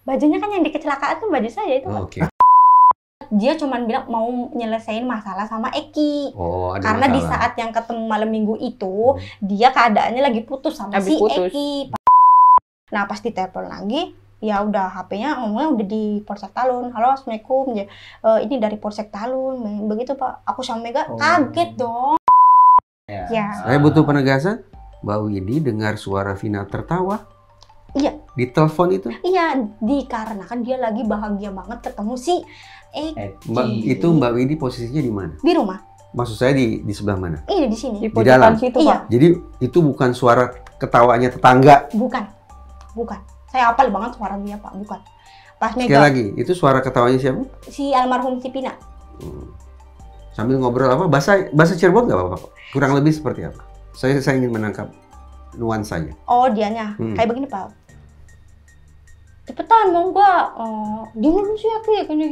Bajunya kan yang di kecelakaan tuh baju saya itu. Oke. Dia cuman bilang mau nyelesain masalah sama Eki. Oh, ada karena masalah. di saat yang ketemu malam minggu itu, dia keadaannya lagi putus sama si Eki. Nah, pas ditelepon lagi, ya udah HP-nya ngomongnya udah di Polsek Talun. Halo, Assalamualaikum. Ya, ini dari Polsek Talun. Begitu, Pak. Aku sama Mega kaget dong. Ya. Saya butuh penegasan. Mbak Widi dengar suara Vina tertawa. Iya. Di telepon itu? Iya, dikarenakan dia lagi bahagia banget ketemu si Eki. Mbak Widi posisinya di mana? Di rumah. Maksud saya di sebelah mana? Iya, di sini. Di dalam situ, iya. Pak. Jadi itu bukan suara ketawanya tetangga. Bukan. Saya hafal banget suara dia, Pak. Bukan. Pas Sekali Mega. lagi, itu suara ketawanya siapa? Si almarhum Cipina. Sambil ngobrol apa? Bahasa Cirebon nggak apa-apa? Kurang lebih seperti apa? Saya ingin menangkap nuansanya. Oh, dianya. Kayak begini, Pak. Cepetan, mau nggak? Dia dulu sih aku ya gini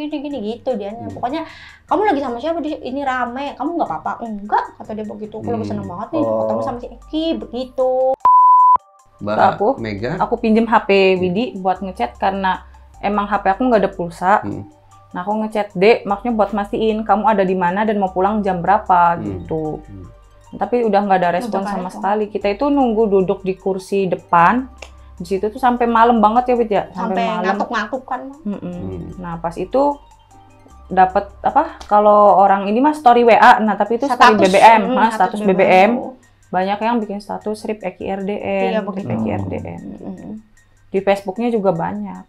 gitu dianya. Pokoknya kamu lagi sama siapa? Ini rame. Kamu nggak apa-apa? Enggak, kata dia begitu. Aku lagi seneng banget nih ketemu sama si Eki begitu. Mbak Mega. Aku pinjem HP Widi buat ngechat karena emang HP aku nggak ada pulsa. Nah, aku ngechat Dek, maksudnya buat mastiin kamu ada di mana dan mau pulang jam berapa gitu. Tapi udah nggak ada respon sama sekali. Kita itu nunggu duduk di kursi depan. Di situ tuh sampai malam banget ya, Wid ya. Sampai ngantuk-ngantuk kan. Nah, pas itu dapat apa? Kalau orang ini mah story WA. Nah, tapi itu story BBM, status BBM. Banyak yang bikin status RIP Eki RDN, RIP Eki RDN. Di Facebooknya juga banyak.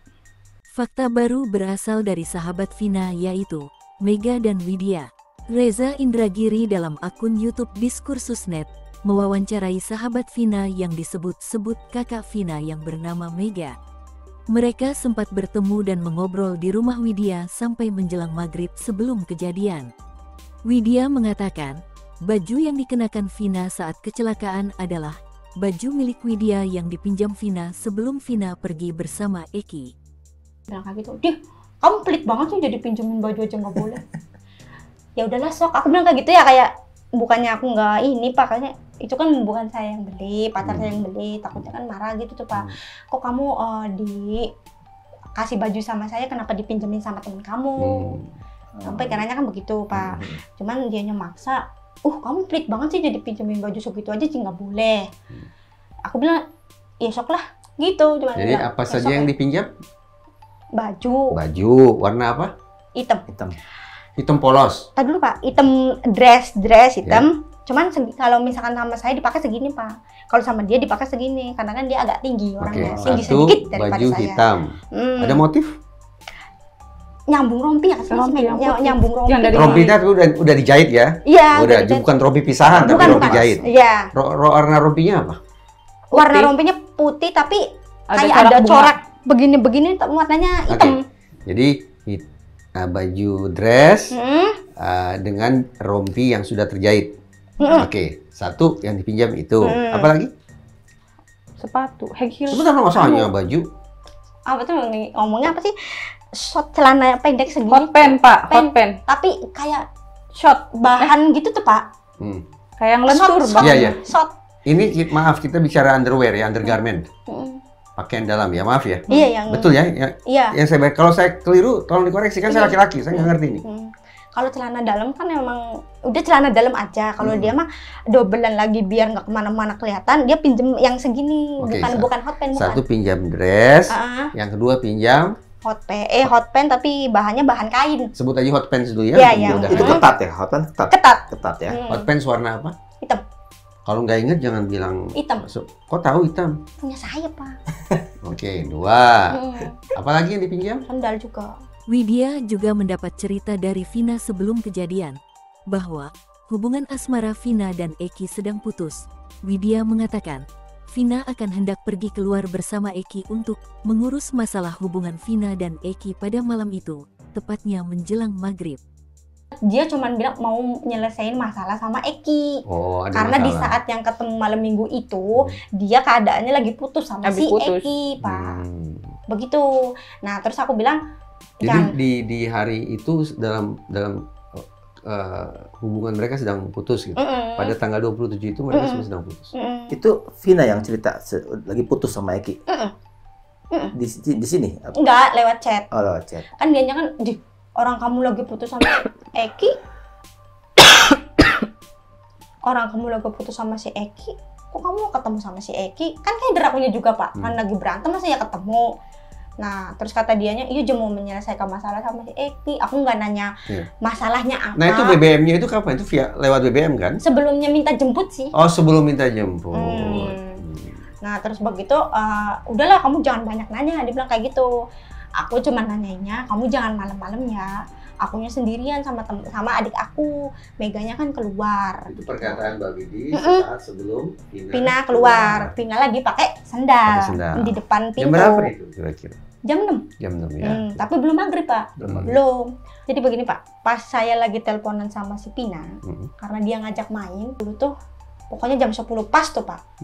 Fakta baru berasal dari sahabat Vina yaitu Mega dan Widya. Reza Indragiri dalam akun YouTube Diskursusnet mewawancarai sahabat Vina yang disebut-sebut kakak Vina yang bernama Mega. Mereka sempat bertemu dan mengobrol di rumah Widya sampai menjelang maghrib sebelum kejadian. Widya mengatakan, baju yang dikenakan Vina saat kecelakaan adalah baju milik Widya yang dipinjam Vina sebelum Vina pergi bersama Eki. Bilang kayak gitu, "Dih, kamu pelit banget sih jadi pinjemin baju aja nggak boleh." Ya udahlah sok, aku bilang kayak gitu ya, kayak bukannya aku nggak ini Pak, kayaknya itu kan bukan saya yang beli, pacar saya yang beli, takutnya kan marah gitu tuh Pak. Kok kamu kasih baju sama saya, kenapa dipinjemin sama temen kamu? Sampai karena kan begitu Pak. Cuman dianya maksa, kamu pelit banget sih jadi pinjemin baju segitu aja sih nggak boleh. Aku bilang, ya sok lah gitu. Cuman jadi apa saja yang dipinjam? Baju. Warna apa? Hitam polos. Tadi dulu Pak, hitam dress hitam. Cuman kalau misalkan sama saya dipakai segini Pak. Kalau sama dia dipakai segini, karena kan dia agak tinggi orangnya, tinggi sedikit daripada baju saya. Hitam. Ada motif? Nyambung rompi ya, nyambung rompi. Rompi itu udah dijahit ya? Iya. Udah, bukan rompi pisahan, tapi rompi jahit. Iya. Warna rompinya apa? Warna rompinya putih, tapi kayak ada corak begini-begini, warnanya hitam. Jadi baju dress dengan rompi yang sudah terjahit. Oke, satu yang dipinjam itu. Apa lagi? Sepatu, high heel. Sebentar, masalahnya baju. Apa tuh ngomongnya apa sih? Short celana pendek segini. Hot pen, Pak. Hot pen. Tapi kayak short bahan gitu tuh, Pak. Kayak yang lentur. Iya. Short. Ini maaf, kita bicara underwear ya, undergarment. Pakaian dalam ya, maaf ya. Iya, yang betul ya. Iya. Yang kalau saya keliru, tolong dikoreksi, kan saya laki-laki, saya nggak ngerti ini. Kalau celana dalam kan emang udah celana dalam aja. Kalau dia mah dobelan lagi biar nggak kemana-mana kelihatan, dia pinjem yang segini, bukan hot pen. Satu pinjam dress, yang kedua pinjam hot pen tapi bahannya bahan kain. Sebut aja hot pants dulu ya. Iya. Itu ketat ya, hot pen ketat ya. Hot pants warna apa? Hitam. Kalau nggak inget jangan bilang hitam. Kok tahu hitam? Punya saya Pak. Oke, dua. Apalagi yang dipinjam? Sandal juga. Widya juga mendapat cerita dari Vina sebelum kejadian, bahwa hubungan asmara Vina dan Eki sedang putus. Widya mengatakan, Vina akan hendak pergi keluar bersama Eki untuk mengurus masalah hubungan Vina dan Eki pada malam itu, tepatnya menjelang maghrib. Dia cuma bilang mau nyelesain masalah sama Eki. Karena di saat yang ketemu malam minggu itu, dia keadaannya lagi putus sama si Eki, Pak. Begitu. Nah, terus aku bilang, jadi di hari itu dalam hubungan mereka sedang putus gitu. Pada tanggal 27 itu mereka sedang putus. Itu Vina yang cerita lagi putus sama Eki. Di sini? Enggak, lewat chat. Oh, lewat chat. Kan dianya kan, orang kamu lagi putus sama Eki. Orang kamu lagi putus sama si Eki. Kok kamu ketemu sama si Eki? Kan kayak derakunya juga, Pak. Kan lagi berantem, masa ya ketemu. Nah, terus kata dianya, iya mau menyelesaikan masalah sama si Eki. Aku nggak nanya masalahnya apa. Nah, itu BBM-nya itu kapan? Itu lewat BBM kan? Sebelumnya minta jemput sih. Oh, sebelum minta jemput. Nah, terus begitu, udahlah kamu jangan banyak nanya. Dia bilang kayak gitu. Aku cuma nanyainnya, kamu jangan malam-malam ya. Akunya sendirian sama adik aku. Meganya kan keluar. Itu perkataan Mbak Widi saat sebelum Pina keluar. Pina lagi pakai sandal di depan pintu. Jam berapa itu kira-kira? Jam 6. Jam 6 ya. Tapi belum maghrib, Pak. Belum. Jadi begini, Pak. Pas saya lagi teleponan sama si Pina, karena dia ngajak main, dulu tuh pokoknya jam 10 pas tuh, Pak.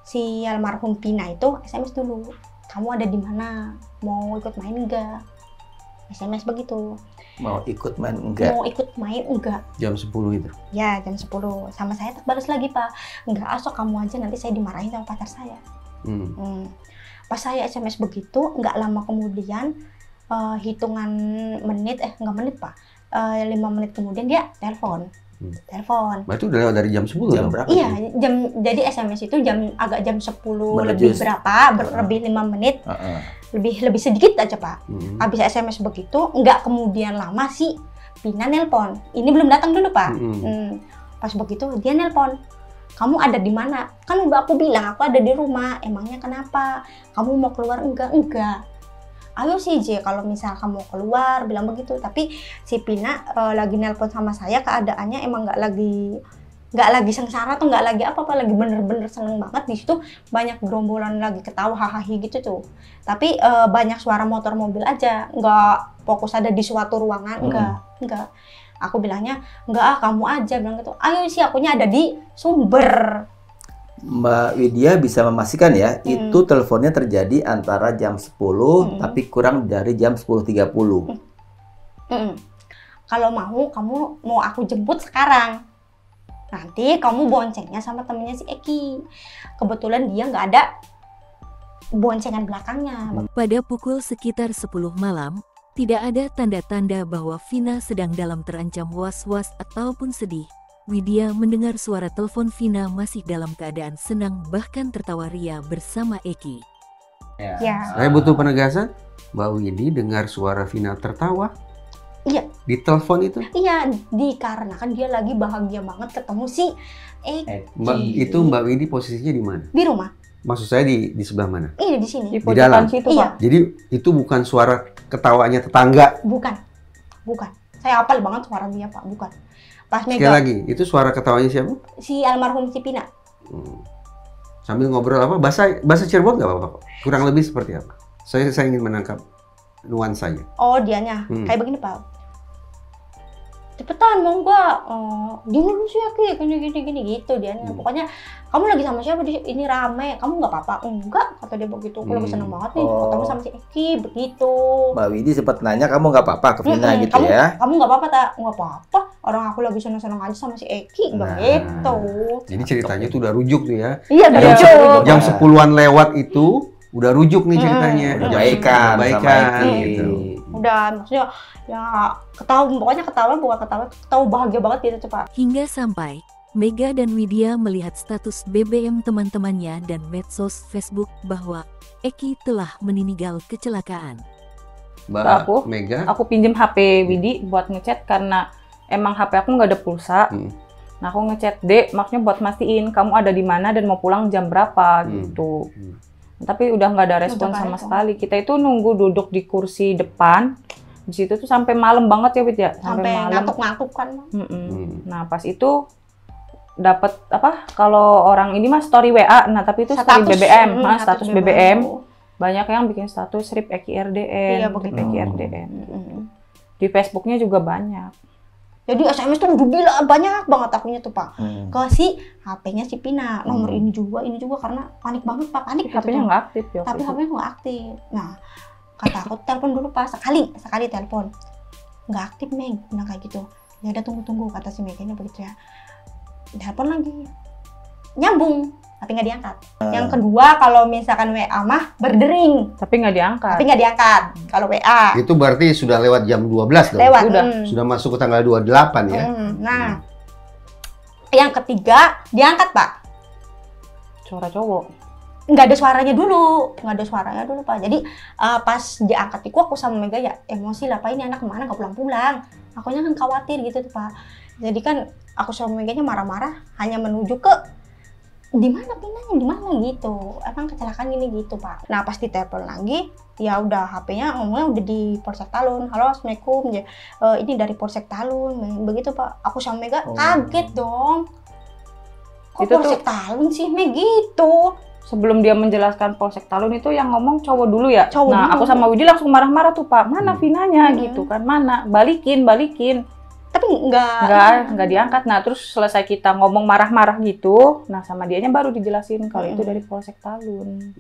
Si almarhum Pina itu SMS dulu. Kamu ada di mana? Mau ikut main enggak? SMS begitu. Mau ikut main enggak? Mau ikut main enggak? Jam 10 itu? Ya, jam 10. Sama saya balas lagi, Pak. Enggak, asok kamu aja, nanti saya dimarahin sama pacar saya. Pas saya SMS begitu, enggak lama kemudian, hitungan menit, enggak menit, Pak. 5 menit kemudian dia telepon. Itu udah lewat dari jam 10 jam berapa? Iya, jadi SMS itu agak jam 10 lebih berapa, lebih 5 menit. Lebih sedikit aja, Pak. Habis SMS begitu, nggak kemudian lama sih Pina nelpon. Ini belum datang dulu, Pak. Pas begitu dia nelpon. Kamu ada di mana? Kan udah aku bilang aku ada di rumah. Emangnya kenapa? Kamu mau keluar enggak? Enggak. Ayo sih J, kalau misal kamu keluar, bilang begitu. Tapi si Pina lagi nelpon sama saya, keadaannya emang nggak lagi sengsara atau nggak lagi apa-apa, lagi bener-bener seneng banget. Di situ banyak gerombolan lagi ketawa hahaha gitu tuh. Tapi banyak suara motor mobil aja, nggak fokus ada di suatu ruangan, enggak. Aku bilangnya, enggak kamu aja, bilang gitu. Ayo sih, akunya ada di Sumber. Mbak Widya bisa memastikan ya, itu teleponnya terjadi antara jam 10 tapi kurang dari jam 10.30. Kalau kamu mau aku jemput sekarang. Nanti kamu boncengnya sama temennya si Eki. Kebetulan dia nggak ada boncengan belakangnya. Pada pukul sekitar 10 malam, tidak ada tanda-tanda bahwa Vina sedang dalam terancam was-was ataupun sedih. Widya mendengar suara telepon Vina masih dalam keadaan senang bahkan tertawa ria bersama Eki. Ya. Saya butuh penegasan, Mbak Widi dengar suara Vina tertawa? Iya. Di telepon itu? Iya, dikarenakan dia lagi bahagia banget ketemu si Eki. Itu Mbak Widi posisinya di mana? Di rumah. Maksud saya di sebelah mana? Iya, di sini. Di dalam situ, iya. Pak. Jadi itu bukan suara ketawanya tetangga? Bukan. Saya hafal banget suara dia, Pak. Bukan. Pas Sekali lagi, itu suara ketawanya siapa? Si almarhum si Pina. Sambil ngobrol apa? Bahasa Cirebon nggak apa-apa? Kurang lebih seperti apa? Saya ingin menangkap nuansanya. Oh, dianya. Kayak begini, Pak. Cepetan, mau nggak? Gini lu sih, Ki. Gini gitu dia. Pokoknya, kamu lagi sama siapa? Ini rame. Kamu nggak apa-apa? Enggak, kata dia begitu. Aku lagi seneng banget nih ketemu sama si Eki, begitu. Mbak Widi sempat nanya, kamu nggak apa-apa ke Vina gitu ya? Kamu nggak apa-apa, tak? Nggak apa-apa. Orang aku lagi seneng-seneng aja sama si Eki, begitu. Jadi ceritanya tuh udah rujuk tuh ya? Iya, udah rujuk. Jam 10-an lewat itu, udah rujuk nih ceritanya. Udah baikan gitu. Udah, maksudnya ya pokoknya ketawa bahagia banget gitu, Pak. Hingga sampai Mega dan Widya melihat status BBM teman-temannya dan medsos Facebook bahwa Eki telah meninggal kecelakaan. Mbak Mega, aku pinjem HP Widi buat ngechat karena emang HP aku nggak ada pulsa. Nah, aku ngechat Dek, maksudnya buat mastiin kamu ada di mana dan mau pulang jam berapa gitu. Tapi udah nggak ada respon sama sekali. Kita itu nunggu duduk di kursi depan. Di situ tuh sampai malam banget ya, Wid ya. Sampai ngantuk-ngantuk kan. Nah, pas itu dapat apa? Kalau orang ini mah story WA. Nah, tapi itu story BBM, status BBM. Banyak yang bikin status RIP Eki RDN, RIP Eki RDN. Di Facebooknya juga banyak. Jadi SMS tuh udah banyak banget akunya tuh, Pak. Ke si HP-nya si Pina, nomor ini juga karena panik banget, Pak. Panik HP-nya nggak aktif ya. Tapi HP-nya nggak aktif. Nah, kata aku telepon dulu, Pak. Sekali telepon. Nggak aktif, Meg. Nah, kayak gitu. Ya udah tunggu, kata si Meganya begitu ya. Telepon lagi. Nyambung. tapi nggak diangkat. Yang kedua, kalau misalkan WA mah berdering, tapi nggak diangkat. Kalau WA. Itu berarti sudah lewat jam 12 dong? Lewat. Sudah masuk ke tanggal 28 ya? Nah, yang ketiga diangkat, Pak. Suara cowok. Nggak ada suaranya dulu, Pak. Jadi pas diangkat itu aku sama Mega ya emosi lah, Pak, ini anak kemana nggak pulang-pulang. Akunya kan khawatir gitu tuh, Pak. Jadi kan aku sama Meganya marah-marah, hanya menuju ke di mana gitu. Emang kecelakaan ini gitu, Pak. Nah, pas ditelepon lagi, ya udah HP-nya ngomongnya udah di Polsek Talun. Halo, Assalamualaikum. Ya, ini dari Polsek Talun. Begitu, Pak. Aku sama Mega kaget dong. Kok itu Polsek Talun sih, Meg gitu. Sebelum dia menjelaskan Polsek Talun itu yang ngomong cowok dulu ya. Cowok aku sama Widi langsung marah-marah tuh, Pak. Mana Vinanya gitu kan? Mana? Balikin. Tapi nggak diangkat. Nah, terus selesai kita ngomong marah-marah gitu, nah sama dianya baru dijelasin kalau itu dari Polsek Talun.